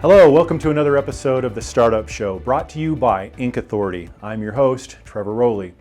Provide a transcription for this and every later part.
Hello, welcome to another episode of The Startup Show, brought to you by Inc. Authority. I'm your host, Trevor Rowley.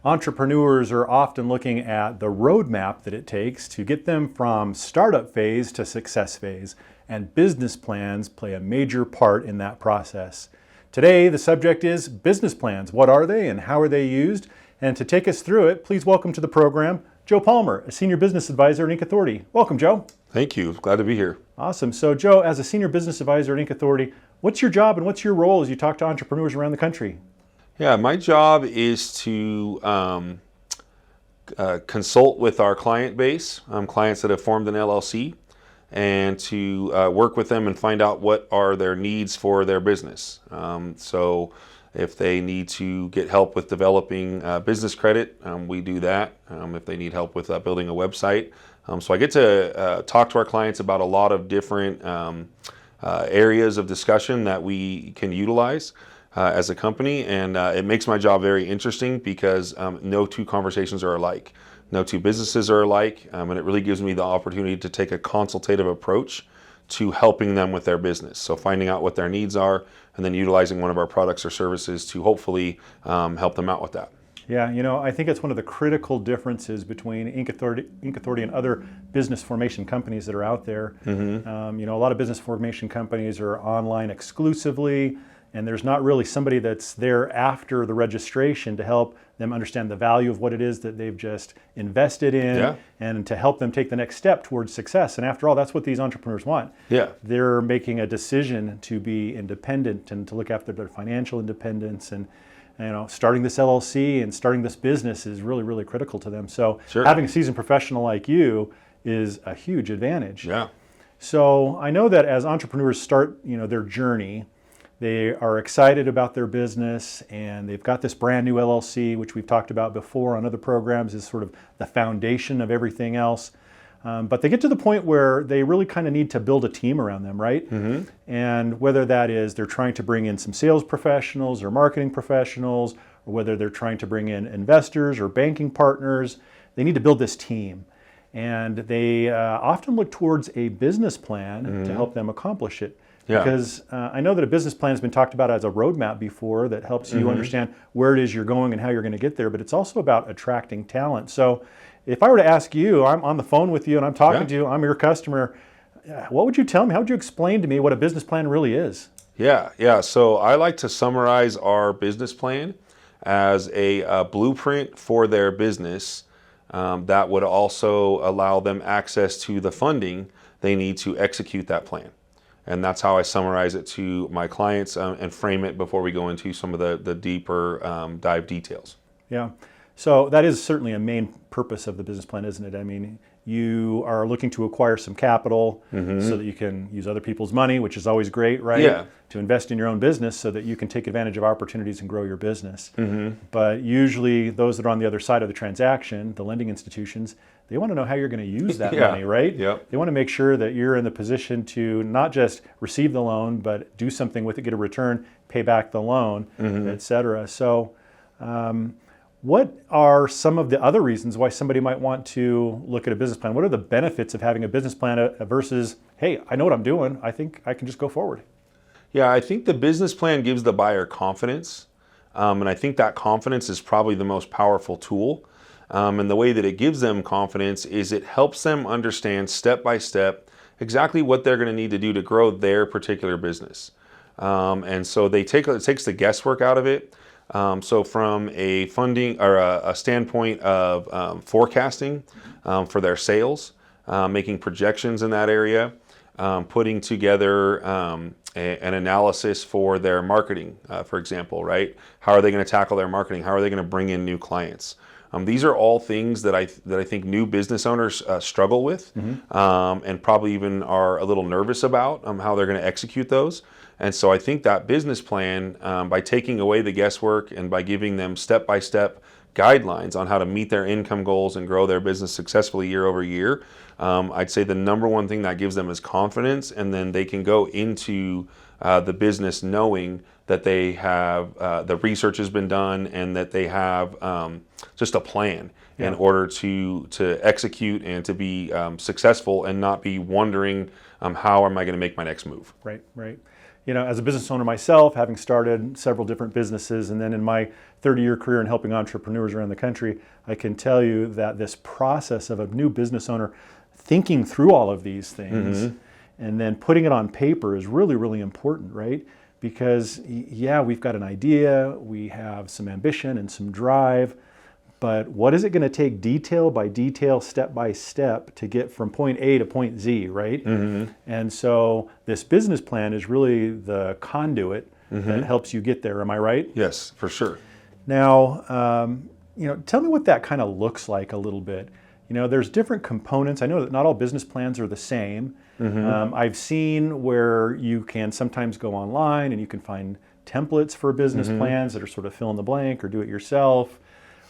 Entrepreneurs are often looking at the roadmap that it takes to get them from startup phase to success phase, and business plans play a major part in that process. Today, the subject is business plans. What are they and how are they used? And to take us through it, please welcome to the program, Joe Palmer, a Senior Business Advisor at Inc. Authority. Welcome, Joe. Thank you. Glad to be here. Awesome. So, Joe, as a Senior Business Advisor at Inc. Authority, what's your job and what's your role as you talk to entrepreneurs around the country? Yeah, my job is to consult with our client base, clients that have formed an LLC, and to work with them and find out what are their needs for their business. So if they need to get help with developing business credit, we do that. If they need help with building a website. So I get to talk to our clients about a lot of different areas of discussion that we can utilize as a company, and it makes my job very interesting because no two conversations are alike. No two businesses are alike, and it really gives me the opportunity to take a consultative approach to helping them with their business. So finding out what their needs are and then utilizing one of our products or services to hopefully help them out with that. Yeah, I think it's one of the critical differences between Inc. Authority and other business formation companies that are out there. Mm-hmm. A lot of business formation companies are online exclusively, and there's not really somebody that's there after the registration to help them understand the value of what it is that they've just invested in, and to help them take the next step towards success. And after all, that's what these entrepreneurs want. Yeah, they're making a decision to be independent and to look after their financial independence, and starting this LLC and starting this business is really, really critical to them. So having a seasoned professional like you is a huge advantage. Yeah. So I know that as entrepreneurs start, their journey, they are excited about their business and they've got this brand new LLC, which we've talked about before on other programs, is sort of the foundation of everything else. But they get to the point where they really kind of need to build a team around them, right? Mm-hmm. And whether that is they're trying to bring in some sales professionals or marketing professionals, or whether they're trying to bring in investors or banking partners, they need to build this team. And they often look towards a business plan to help them accomplish it. Yeah. Because I know that a business plan has been talked about as a roadmap before that helps you understand where it is you're going and how you're going to get there, but it's also about attracting talent. So if I were to ask you, I'm on the phone with you and I'm talking to you, I'm your customer, what would you tell me? How would you explain to me what a business plan really is? Yeah. So I like to summarize our business plan as a blueprint for their business that would also allow them access to the funding they need to execute that plan. And that's how I summarize it to my clients and frame it before we go into some of the deeper dive details. Yeah. So that is certainly a main purpose of the business plan, isn't it? I mean, you are looking to acquire some capital so that you can use other people's money, which is always great, right? Yeah. To invest in your own business so that you can take advantage of opportunities and grow your business. Mm-hmm. But usually those that are on the other side of the transaction, the lending institutions, they want to know how you're going to use that money, right? Yep. They want to make sure that you're in the position to not just receive the loan, but do something with it, get a return, pay back the loan, et cetera. So what are some of the other reasons why somebody might want to look at a business plan? What are the benefits of having a business plan versus, hey, I know what I'm doing, I think I can just go forward? Yeah, I think the business plan gives the buyer confidence. And I think that confidence is probably the most powerful tool. And the way that it gives them confidence is it helps them understand step by step exactly what they're going to need to do to grow their particular business. And so it takes the guesswork out of it. So from a funding or a standpoint of forecasting for their sales, making projections in that area, putting together an analysis for their marketing, for example, right? How are they going to tackle their marketing? How are they going to bring in new clients? These are all things that I think new business owners struggle with, and probably even are a little nervous about how they're going to execute those. And so I think that business plan, by taking away the guesswork and by giving them step-by-step guidelines on how to meet their income goals and grow their business successfully year over year, I'd say the number one thing that gives them is confidence, and then they can go into the business knowing that they have the research has been done and that they have just a plan in order to execute and to be successful and not be wondering how am I going to make my next move. Right, right. You know, as a business owner myself, having started several different businesses, and then in my 30-year career in helping entrepreneurs around the country, I can tell you that this process of a new business owner thinking through all of these things and then putting it on paper is really, really important, right? Because yeah, we've got an idea, we have some ambition and some drive, but what is it going to take detail by detail, step by step to get from point A to point Z, right? And so this business plan is really the conduit that helps you get there. Am I right? Yes, for sure. Now, you know, tell me what that kind of looks like a little bit. You know, there's different components. I know that not all business plans are the same. I've seen where you can sometimes go online and you can find templates for business plans that are sort of fill in the blank or do it yourself.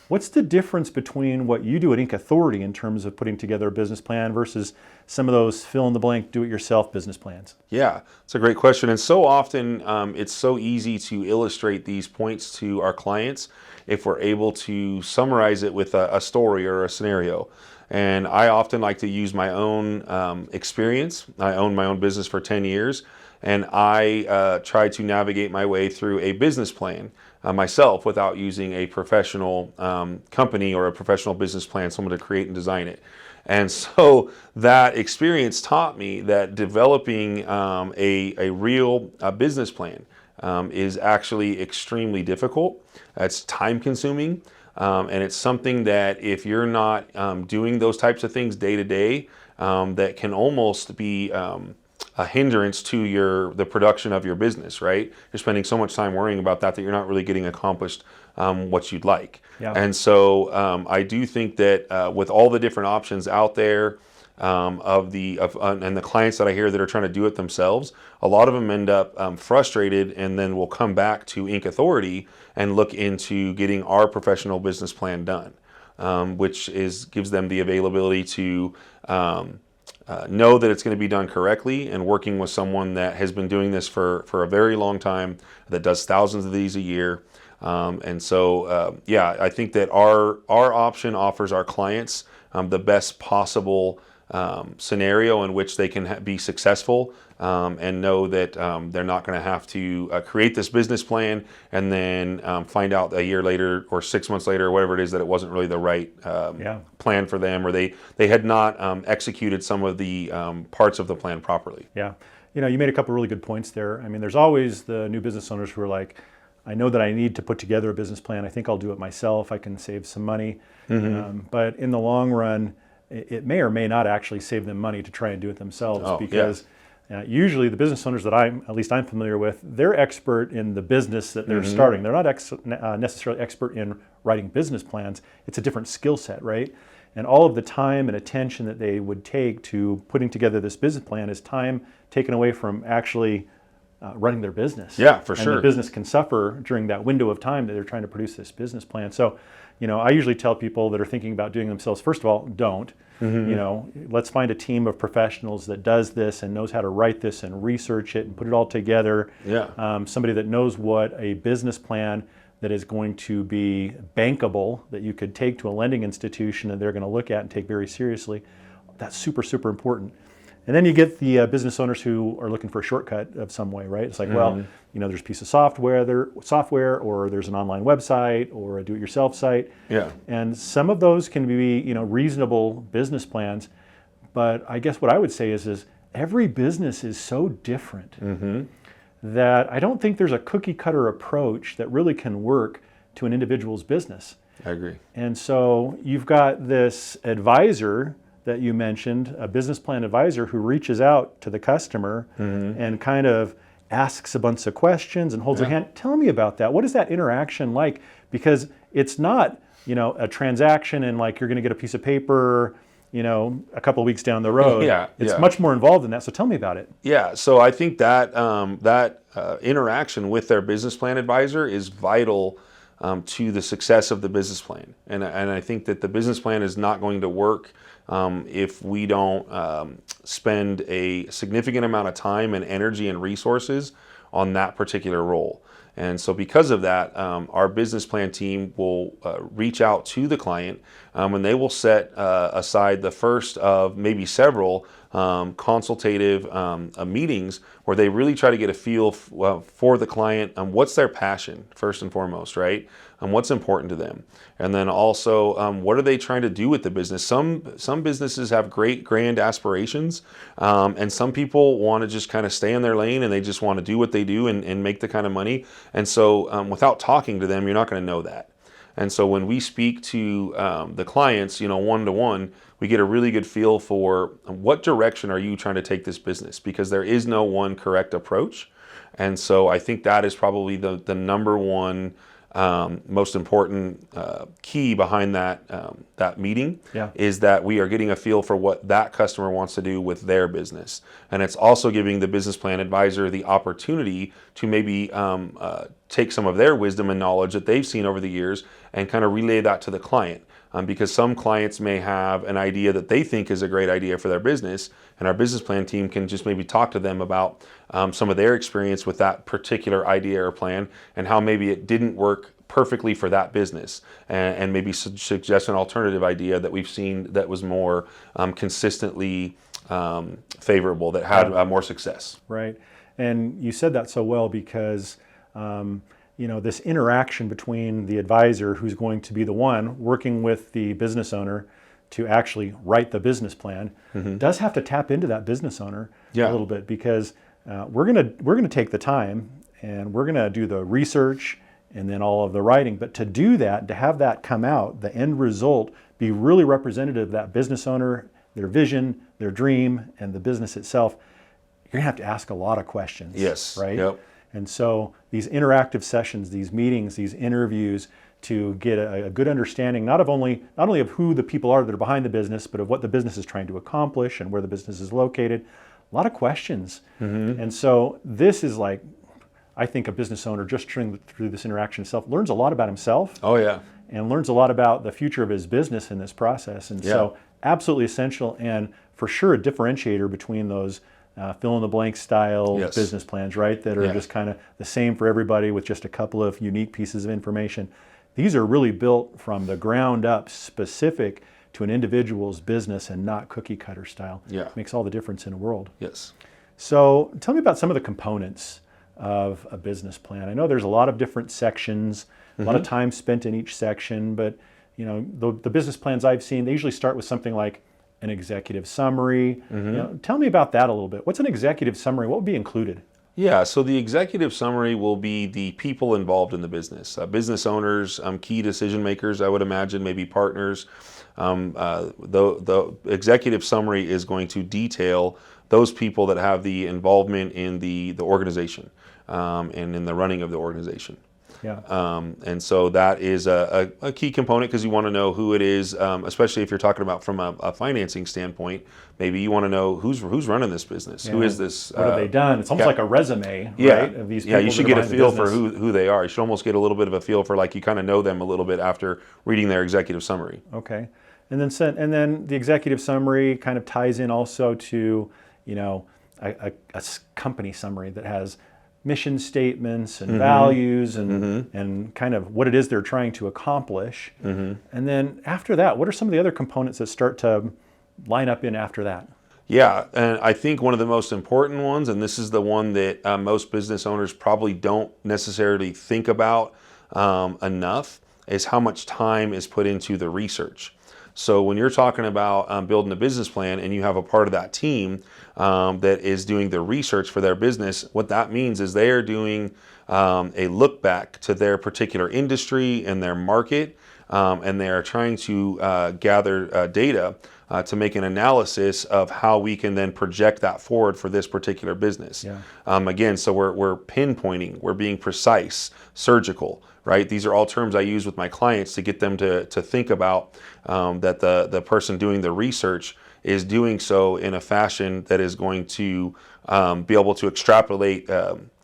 What's the difference between what you do at Inc. Authority in terms of putting together a business plan versus some of those fill in the blank, do it yourself business plans? Yeah, it's a great question. And so often it's so easy to illustrate these points to our clients if we're able to summarize it with a story or a scenario. And I often like to use my own experience. I owned my own business for 10 years, and I try to navigate my way through a business plan myself without using a professional company or a professional business plan, someone to create and design it. And so that experience taught me that developing a real business plan is actually extremely difficult. It's time consuming. And it's something that if you're not doing those types of things day to day, that can almost be a hindrance to the production of your business, right? You're spending so much time worrying about that you're not really getting accomplished what you'd like. Yeah. And so I do think that with all the different options out there, and the clients that I hear that are trying to do it themselves, a lot of them end up frustrated and then will come back to Inc. Authority and look into getting our professional business plan done, which gives them the availability to know that it's going to be done correctly and working with someone that has been doing this for a very long time, that does thousands of these a year. And so, I think that our option offers our clients the best possible scenario in which they can be successful and know that they're not going to have to create this business plan and then find out a year later or 6 months later or whatever it is that it wasn't really the right plan for them, or they had not executed some of the parts of the plan properly. Yeah. You know, you made a couple really good points there. I mean, there's always the new business owners who are like, I know that I need to put together a business plan. I think I'll do it myself. I can save some money. But in the long run, it may or may not actually save them money to try and do it themselves, because usually the business owners that I'm familiar with, they're expert in the business that they're starting. They're not necessarily expert in writing business plans. It's a different skill set, right? And all of the time and attention that they would take to putting together this business plan is time taken away from actually running their business. Yeah, for and sure. the business can suffer during that window of time that they're trying to produce this business plan. So, you know, I usually tell people that are thinking about doing it themselves, first of all, don't. You know, let's find a team of professionals that does this and knows how to write this and research it and put it all together. Somebody that knows what a business plan that is going to be bankable, that you could take to a lending institution and they're going to look at and take very seriously. That's super, super important. And then you get the business owners who are looking for a shortcut of some way, right? It's like, well, you know, there's a piece of software, or there's an online website, or a do-it-yourself site. And some of those can be, you know, reasonable business plans. But I guess what I would say is every business is so different that I don't think there's a cookie-cutter approach that really can work to an individual's business. I agree. And so you've got this advisor that you mentioned, a business plan advisor who reaches out to the customer and kind of asks a bunch of questions and holds their hand. Tell me about that. What is that interaction like? Because it's not, you know, a transaction and like you're going to get a piece of paper, you know, a couple of weeks down the road. It's much more involved than that. So tell me about it. Yeah. So I think that interaction with their business plan advisor is vital to the success of the business plan. And I think that the business plan is not going to work if we don't spend a significant amount of time and energy and resources on that particular role. And so because of that, our business plan team will reach out to the client, and they will set aside the first of maybe several consultative meetings where they really try to get a feel for the client and what's their passion, first and foremost, right? And what's important to them. And then also, what are they trying to do with the business? Some businesses have great grand aspirations, and some people want to just kind of stay in their lane and they just want to do what they do and make the kind of money. And so without talking to them, you're not going to know that. And so when we speak to the clients, one-to-one, we get a really good feel for what direction are you trying to take this business, because there is no one correct approach. And so I think that is probably the number one most important key behind that meeting, is that we are getting a feel for what that customer wants to do with their business. And it's also giving the business plan advisor the opportunity to maybe take some of their wisdom and knowledge that they've seen over the years and kind of relay that to the client. Because some clients may have an idea that they think is a great idea for their business, and our business plan team can just maybe talk to them about some of their experience with that particular idea or plan and how maybe it didn't work perfectly for that business, and maybe suggest an alternative idea that we've seen that was more consistently favorable, that had more success. Right. And you said that so well, because this interaction between the advisor, who's going to be the one working with the business owner to actually write the business plan, does have to tap into that business owner a little bit, because we're gonna take the time and we're gonna do the research and then all of the writing. But to do that, to have that come out, the end result be really representative of that business owner, their vision, their dream, and the business itself, you're gonna have to ask a lot of questions. Yes. Right? Yep. And so these interactive sessions, these meetings, these interviews, to get a good understanding not only of who the people are that are behind the business, but of what the business is trying to accomplish and where the business is located. A lot of questions. And so this is like, I think a business owner, just through this interaction itself, learns a lot about himself. Oh yeah. And learns a lot about the future of his business in this process. And so absolutely essential, and for sure a differentiator between those fill-in-the-blank style business plans, right? That are just kind of the same for everybody with just a couple of unique pieces of information. These are really built from the ground up, specific to an individual's business and not cookie cutter style. Makes all the difference in the world. Yes. So tell me about some of the components of a business plan. I know there's a lot of different sections, a lot of time spent in each section, but the business plans I've seen, they usually start with something like an executive summary. Tell me about that a little bit. What's an executive summary? What would be included? Yeah, so the executive summary will be the people involved in the business, business owners, key decision makers, I would imagine, maybe partners. The executive summary is going to detail those people that have the involvement in the organization and in the running of the organization. And so that is a key component, because you want to know who it is, especially if you're talking about from a financing standpoint. Maybe you want to know who's running this business. Who is this? What have they done? It's almost like a resume, right? Of these people. You should get a feel for who they are. You should almost get a little bit of a feel for, like, you kind of know them a little bit after reading their executive summary. Okay. And then the executive summary kind of ties in also to, a company summary that has mission statements and values and kind of what it is they're trying to accomplish. And then after that, what are some of the other components that start to line up in after that? Yeah, and I think one of the most important ones, and this is the one that most business owners probably don't necessarily think about enough, is how much time is put into the research. So when you're talking about building a business plan and you have a part of that team that is doing the research for their business, what that means is they are doing a look back to their particular industry and their market, and they are trying to gather data to make an analysis of how we can then project that forward for this particular business. Again, so we're pinpointing, we're being precise, surgical, right? These are all terms I use with my clients to get them to think about that the person doing the research is doing so in a fashion that is going to be able to extrapolate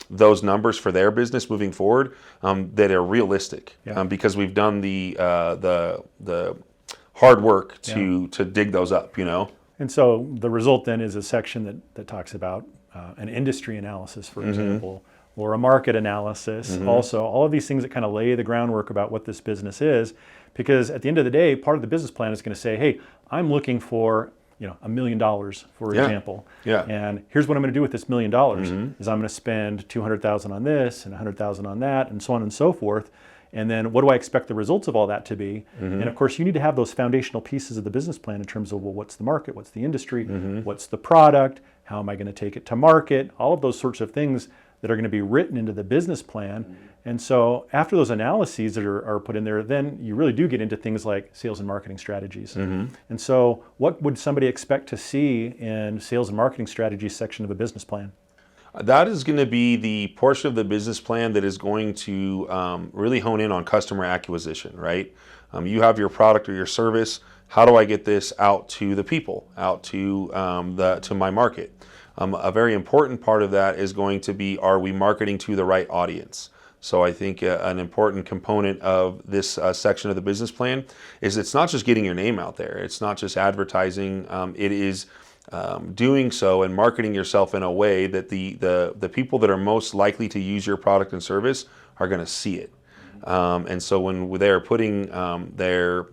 those numbers for their business moving forward that are realistic, because we've done the hard work to dig those up, And so the result then is a section that talks about an industry analysis, for example, or a market analysis. Also, all of these things that kind of lay the groundwork about what this business is, because at the end of the day, part of the business plan is going to say, hey, I'm looking for $1 million, for example. Yeah. And here's what I'm going to do with this $1 million is I'm going to spend $200,000 on this and $100,000 on that and so on and so forth. And then what do I expect the results of all that to be? And of course, you need to have those foundational pieces of the business plan in terms of, well, what's the market? What's the industry? What's the product? How am I going to take it to market? All of those sorts of things that are going to be written into the business plan. And so after those analyses that are put in there, then you really do get into things like sales and marketing strategies. And so what would somebody expect to see in sales and marketing strategies section of a business plan? That is going to be the portion of the business plan that is going to really hone in on customer acquisition, right? You have your product or your service. How do I get this out to the people, out to to my market? A very important part of that is going to be, are we marketing to the right audience? So I think an important component of this section of the business plan is it's not just getting your name out there. It's not just advertising. It is doing so and marketing yourself in a way that the people that are most likely to use your product and service are going to see it. And so when they're putting their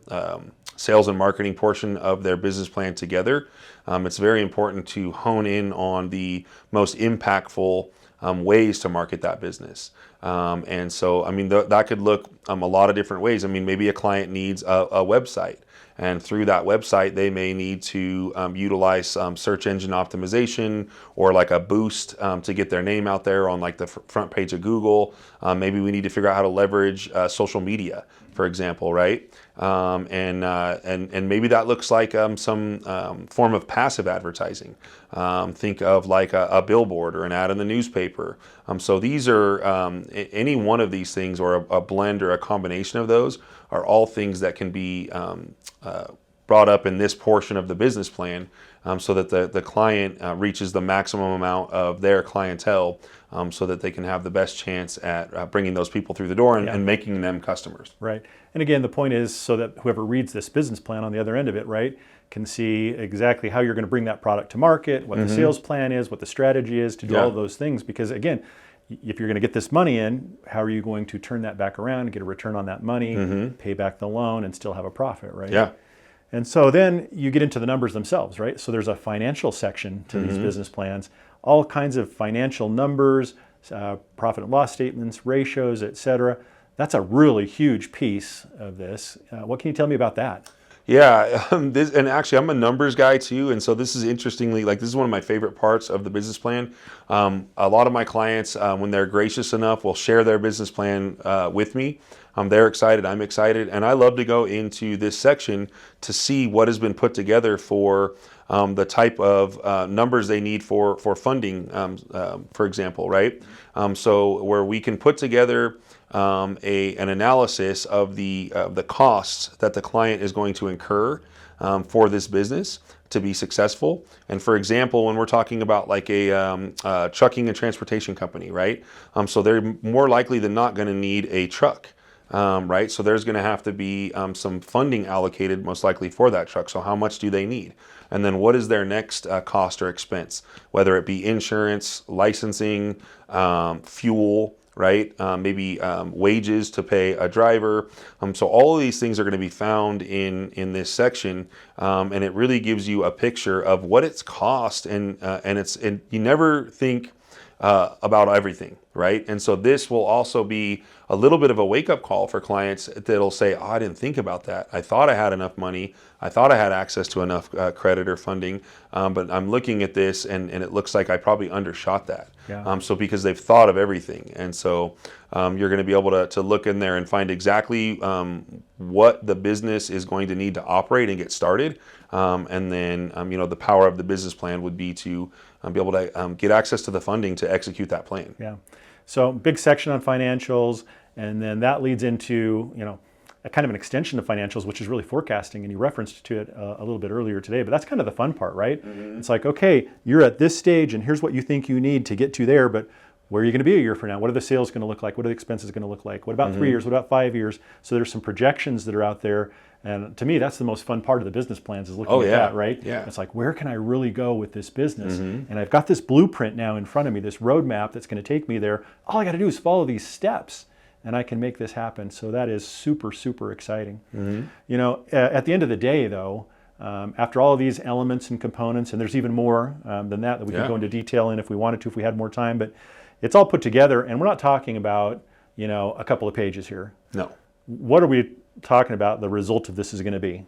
sales and marketing portion of their business plan together, it's very important to hone in on the most impactful ways to market that business. And so, I mean, that could look a lot of different ways. I mean, maybe a client needs a website. And through that website, they may need to utilize search engine optimization or like a boost to get their name out there on like the front page of Google. Maybe we need to figure out how to leverage social media, for example, right? And maybe that looks like some form of passive advertising. Think of like a billboard or an ad in the newspaper. So these are any one of these things, or a blend or a combination of those, are all things that can be brought up in this portion of the business plan, so that the client reaches the maximum amount of their clientele, so that they can have the best chance at bringing those people through the door and making them customers. Right. And again, the point is so that whoever reads this business plan on the other end of it, right, can see exactly how you're going to bring that product to market, what the sales plan is, what the strategy is to do all of those things. Because again, if you're going to get this money in, how are you going to turn that back around and get a return on that money, pay back the loan, and still have a profit, right? Yeah. And so then you get into the numbers themselves, right? So there's a financial section to these business plans, all kinds of financial numbers, profit and loss statements, ratios, et cetera. That's a really huge piece of this. What can you tell me about that? Yeah, and actually I'm a numbers guy too, and so this is interestingly, like, this is one of my favorite parts of the business plan. A lot of my clients, when they're gracious enough, will share their business plan with me. They're excited, I'm excited, and I love to go into this section to see what has been put together for the type of numbers they need for funding, for example, right? So where we can put together an analysis of the costs that the client is going to incur for this business to be successful. And for example, when we're talking about like a trucking and transportation company, right? So they're more likely than not going to need a truck. Right? So there's going to have to be some funding allocated most likely for that truck. So how much do they need? And then what is their next cost or expense? Whether it be insurance, licensing, fuel, right? Maybe wages to pay a driver. So all of these things are going to be found in this section, and it really gives you a picture of what it's cost, and you never think about everything, right? And so this will also be a little bit of a wake-up call for clients that'll say, oh, I didn't think about that. I thought I had enough money. I thought I had access to enough credit or funding, but I'm looking at this and it looks like I probably undershot that. Yeah. So because they've thought of everything. And so you're going to be able to look in there and find exactly what the business is going to need to operate and get started. And then, the power of the business plan would be to be able to get access to the funding to execute that plan. Yeah. So big section on financials, and then that leads into, a kind of an extension of financials, which is really forecasting, and you referenced to it a little bit earlier today, but that's kind of the fun part, right? It's like, okay, you're at this stage and here's what you think you need to get to there, but where are you going to be a year from now? What are the sales going to look like? What are the expenses going to look like? What about 3 years? What about 5 years? So there's some projections that are out there And to me, that's the most fun part of the business plans is looking at that, right? Yeah. It's like, where can I really go with this business? And I've got this blueprint now in front of me, this roadmap that's going to take me there. All I got to do is follow these steps and I can make this happen. So that is super, super exciting. You know, at the end of the day, though, after all of these elements and components, and there's even more than that we could go into detail in if we wanted to, if we had more time, but it's all put together, and we're not talking about, you know, a couple of pages here. No. What are we talking about the result of this is going to be?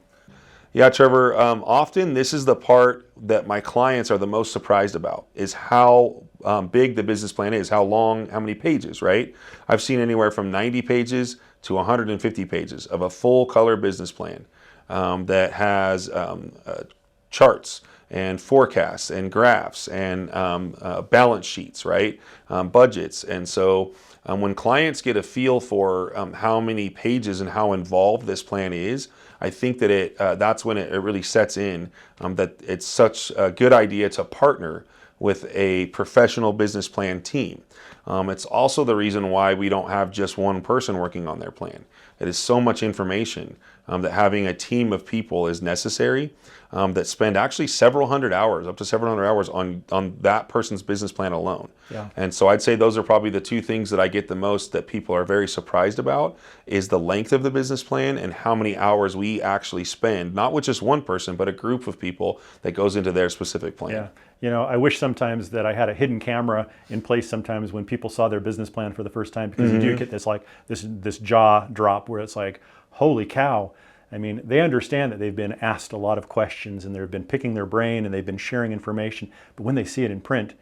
Yeah, Trevor, often this is the part that my clients are the most surprised about, is how big the business plan is, how long, how many pages, right? I've seen anywhere from 90 pages to 150 pages of a full color business plan that has charts and forecasts and graphs and balance sheets, right? Budgets. And so when clients get a feel for how many pages and how involved this plan is, I think that that's when it really sets in that it's such a good idea to partner with a professional business plan team. It's also the reason why we don't have just one person working on their plan. It is so much information that having a team of people is necessary that spend actually several hundred hours, up to several hundred hours on that person's business plan alone. Yeah. And so I'd say those are probably the two things that I get the most that people are very surprised about is the length of the business plan and how many hours we actually spend, not with just one person, but a group of people that goes into their specific plan. Yeah. You know, I wish sometimes that I had a hidden camera in place sometimes when people saw their business plan for the first time, because you do get this like this jaw drop where it's like, holy cow. I mean, they understand that they've been asked a lot of questions and they've been picking their brain and they've been sharing information. But when they see it in print,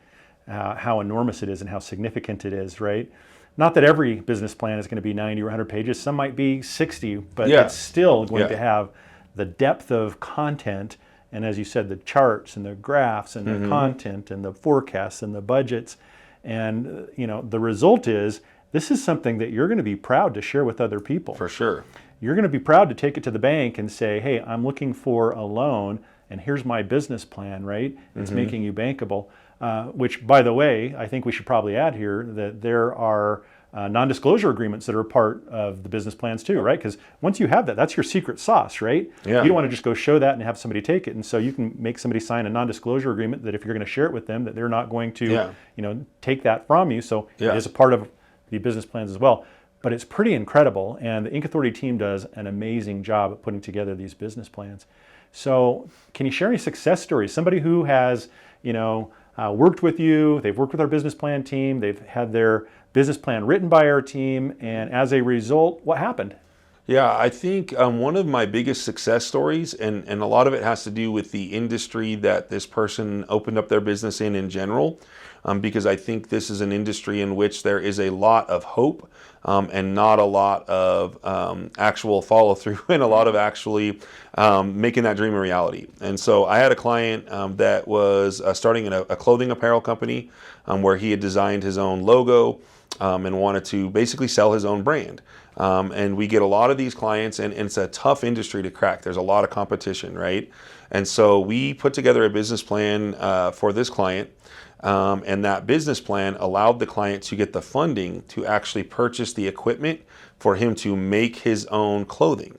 how enormous it is and how significant it is, right? Not that every business plan is going to be 90 or 100 pages. Some might be 60, but it's still going to have the depth of content. And as you said, the charts and the graphs and the content and the forecasts and the budgets. And, you know, the result is this is something that you're going to be proud to share with other people. For sure. You're going to be proud to take it to the bank and say, hey, I'm looking for a loan and here's my business plan, right? It's making you bankable. Which, by the way, I think we should probably add here that there are non-disclosure agreements that are part of the business plans too, right? Because once you have that, that's your secret sauce, right? Yeah. You don't want to just go show that and have somebody take it. And so you can make somebody sign a non-disclosure agreement that if you're going to share it with them, that they're not going to, you know, take that from you. So it is a part of the business plans as well. But it's pretty incredible, and the Inc. Authority team does an amazing job at putting together these business plans. So can you share any success stories? Somebody who has, you know, worked with you, they've worked with our business plan team, they've had their business plan written by our team, and as a result, what happened? Yeah, I think one of my biggest success stories, and a lot of it has to do with the industry that this person opened up their business in general, because I think this is an industry in which there is a lot of hope and not a lot of actual follow through and a lot of actually making that dream a reality. And so I had a client that was starting a clothing apparel company where he had designed his own logo and wanted to basically sell his own brand. And we get a lot of these clients, and it's a tough industry to crack. There's a lot of competition, right? And so we put together a business plan for this client. And that business plan allowed the client to get the funding to actually purchase the equipment for him to make his own clothing.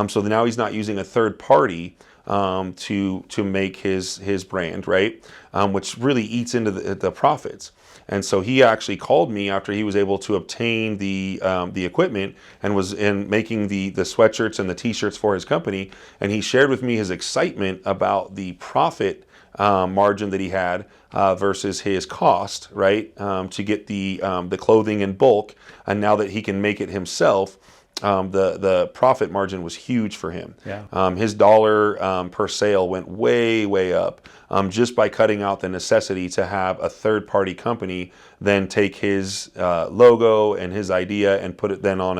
So now he's not using a third party to make his brand, right? Which really eats into the profits. And so he actually called me after he was able to obtain the equipment and was making the sweatshirts and the t-shirts for his company. And he shared with me his excitement about the profit margin that he had versus his cost, right? To get the clothing in bulk, and now that he can make it himself, the profit margin was huge for him. Yeah. His dollar per sale went way up just by cutting out the necessity to have a third-party company then take his logo and his idea and put it then on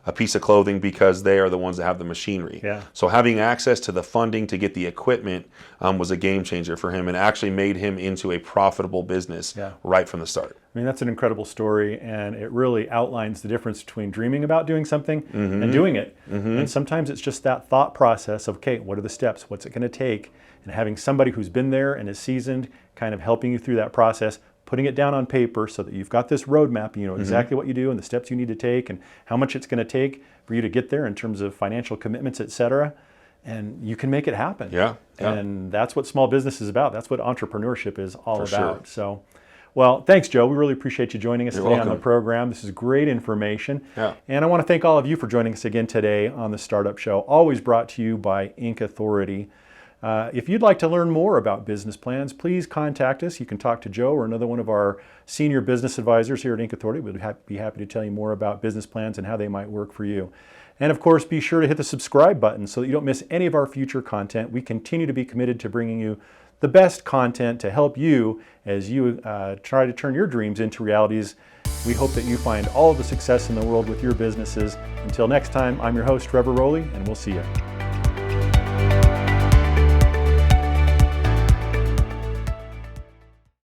a piece of clothing, because they are the ones that have the machinery. Yeah. So having access to the funding to get the equipment was a game changer for him and actually made him into a profitable business right from the start. I mean, that's an incredible story, and it really outlines the difference between dreaming about doing something and doing it. And sometimes it's just that thought process of, okay, what are the steps? What's it going to take? And having somebody who's been there and is seasoned kind of helping you through that process, putting it down on paper so that you've got this roadmap, you know exactly what you do and the steps you need to take and how much it's going to take for you to get there in terms of financial commitments, et cetera. And you can make it happen. Yeah. And that's what small business is about. That's what entrepreneurship is all For about. sure. So, well, thanks, Joe. We really appreciate you joining us You're today on welcome. the program. This is great information. Yeah. And I want to thank all of you for joining us again today on the Startup Show, always brought to you by Inc. Authority. If you'd like to learn more about business plans, please contact us. You can talk to Joe or another one of our senior business advisors here at Inc. Authority. We'd be happy to tell you more about business plans and how they might work for you. And of course, be sure to hit the subscribe button so that you don't miss any of our future content. We continue to be committed to bringing you the best content to help you as you try to turn your dreams into realities. We hope that you find all of the success in the world with your businesses. Until next time, I'm your host, Trevor Rowley, and we'll see you.